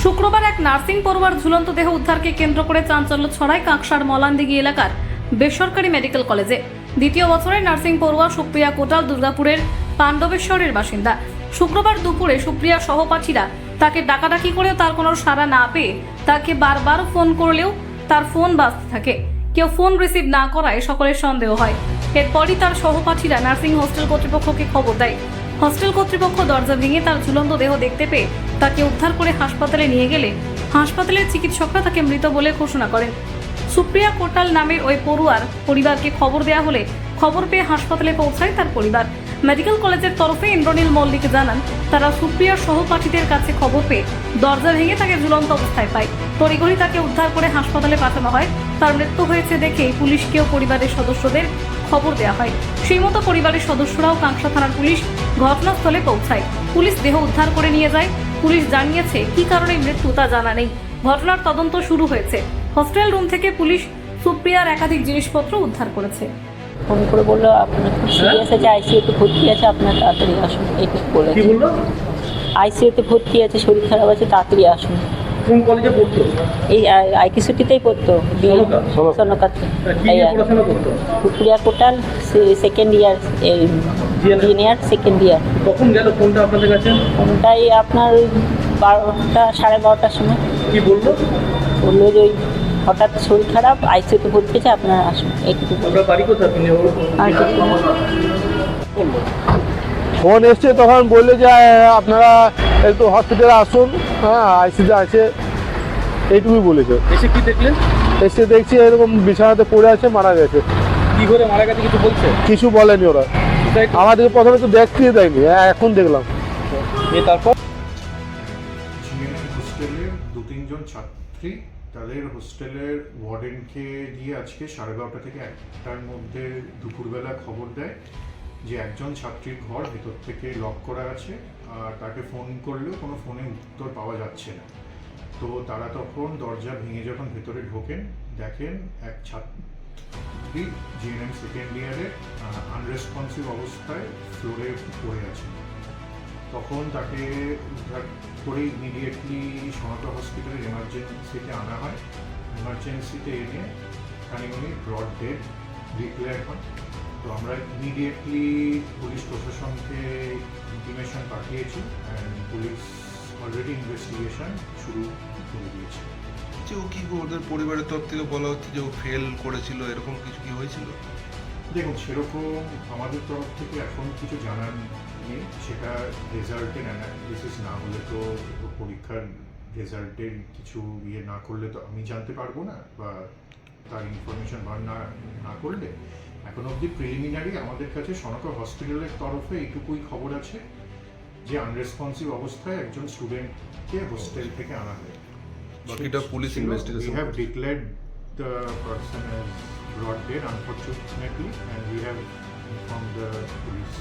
শুক্রবার এক নার্সিং পড়ুয়ার ঝুলন্ত দেহ উদ্ধারকে কেন্দ্র করে চাঞ্চল্য ছড়ায় কাঁকসার মলানদিঘি এলাকার বেসরকারি মেডিকেল কলেজে। দ্বিতীয় বছরের নার্সিং পড়ুয়া সুপ্রিয়া কোটাল দুর্গাপুরের পাণ্ডবেশ্বরের বাসিন্দা। শুক্রবার দুপুরে সুপ্রিয়া সহপাঠীরা তাকে ডাকাডাকি করেও তার কোনো সাড়া না পেয়ে তাকে বারবার ফোন করলেও তার ফোন বাজতে থাকে। কেউ ফোন রিসিভ না করায় সকলের সন্দেহ হয়। এরপরই তার সহপাঠীরা নার্সিং হোস্টেল কর্তৃপক্ষকে খবর দেয়। হস্টেল কর্তৃপক্ষ দরজা ভেঙে তার ঝুলন্ত দেহ দেখতে পেয়ে তাকে উদ্ধার করে হাসপাতালে নিয়ে গেলে হাসপাতালের চিকিৎসকরা তাকে মৃত বলে ঘোষণা করেন। সুপ্রিয়া কোটাল নামের ওই পড়ুয়ার পরিবারকে খবর দেওয়া হলে খবর পেয়ে হাসপাতালে পৌঁছায় তার পরিবার। মেডিকেল কলেজের তরফে ইন্দ্রনীল মল্লিক জানান, তারা সুপ্রিয়ার সহপাঠীদের কাছে খবর পেয়ে দরজা ভেঙে তাকে ঝুলন্ত অবস্থায় পায়। তড়িঘড়ি তাকে উদ্ধার করে হাসপাতালে পাঠানো হয়। তার মৃত্যু হয়েছে দেখে পুলিশকেও পরিবারের সদস্যদের খবর দেওয়া হয়। সেই মতো পরিবারের সদস্যরাও কাঁকসা থানার পুলিশ ঘটনাস্থলে পৌঁছায়। পুলিশ দেহ উদ্ধার করে নিয়ে যায়। পুলিশ জানিয়েছে কি কারণে মৃত্যু তা জানা নেই। ঘটনার তদন্ত শুরু হয়েছে। হস্টেল রুম থেকে পুলিশ সুপ্রিয়ার একাধিক জিনিসপত্র উদ্ধার করেছে। ফোন করে বললো আপনার খুব সিরিয়াস আছে, আইসিইউতে ভর্তি আছে, আপনার তাড়াতাড়ি আসুন। এইটুকু বলে কি বললো? আইসিইউতে ভর্তি আছে, শরীর খারাপ আছে, তাড়াতাড়ি আসুন। কোন কলেজে পড়তো? এই আইকিসুটিতেই পড়তো, সনকাতে। কি নিয়ে পড়াশোনা করতো? Supriya Kotal second year, engineer second year. কখন গেল ফোনটা আপনাদের কাছে? ফোনটাই আপনার 12টা, 12:30টার সময়। কি বললো? বললো যে ওই হঠাৎ শরীর খারাপ, আইসিইউতে ভর্তি আছে, আপনারা আসুন। এইটুকু বলে। আপনার বাড়ি কোথায়? আপনি আর কিছু না। বললো ফোন এসছে তখন বললে যে আপনারা একটু হসপিটালে আসুন, হ্যাঁ আইসিতে আছে, এইটুকুই বলেছে। এসে কি দেখলেন? এসে দেখছি এরকম বিছানাতে পড়ে আছে, মারা গেছে। কি করে মারা গেছে কিছু বলছে? কিছু বলেনি ওরা, তাই তো? আমাদেরকে প্রথমে তো দেখতেই দেয়নি, এখন দেখলাম। তারপর জিএনএম হোস্টেলের 2-3 জন ছাত্রী তাদের হোস্টেলের ওয়ার্ডেনকে দিয়ে আজকে 11:30 থেকে 1টার মধ্যে দুপুরবেলা খবর দেয় যে একজন ছাত্রীর ঘর ভেতর থেকে লক করা আছে আর তাকে ফোন করলেও কোনো ফোনে উত্তর পাওয়া যাচ্ছে না। তো তারা তখন দরজা ভেঙে যখন ভেতরে ঢোকেন দেখেন এক ছাত্রী জিএনএম সেকেন্ড ইয়ারের আনরেসপন্সিভ অবস্থায় ফ্লোরে পড়ে আছে। তখন তাকে উদ্ধার করে ইমিডিয়েটলি সনাতন হসপিটালের এমার্জেন্সিতে আনা হয়। এমার্জেন্সিতে এনে উনি ব্রড ডেড ডিক্লেয়ার হন। তো আমরা ইমিডিয়েটলি পুলিশ প্রশাসনকে ইনফরমেশন পাঠিয়েছি অ্যান্ড পুলিশ অলরেডি ইনভেস্টিগেশন শুরু করে দিয়েছে। যে ও কি ওদের পরিবারের তরফ থেকে বলা হচ্ছে যে ও ফেল করেছিল, এরকম কিছু কি হয়েছিল? দেখুন, সেরকম আমাদের তরফ থেকে এখন কিছু জানার নেই। সেটা রেজাল্টের অ্যানালিসিস না হলে তো পরীক্ষার রেজাল্টের কিছু ইয়ে না করলে তো আমি জানতে পারবো না, বা তার ইনফরমেশন বার না করলে। এখন অবধি প্রিলিমিনারি আমাদের কাছে সনকা হসপিটালের তরফে এইটুকুই খবর আছে যে আনরেসপন্সিভ অবস্থায় একজন স্টুডেন্টকে হোস্টেল থেকে আনা হয়। বাকিটা police investigation. We have declared the person as brought dead, unfortunately, and we have informed the police.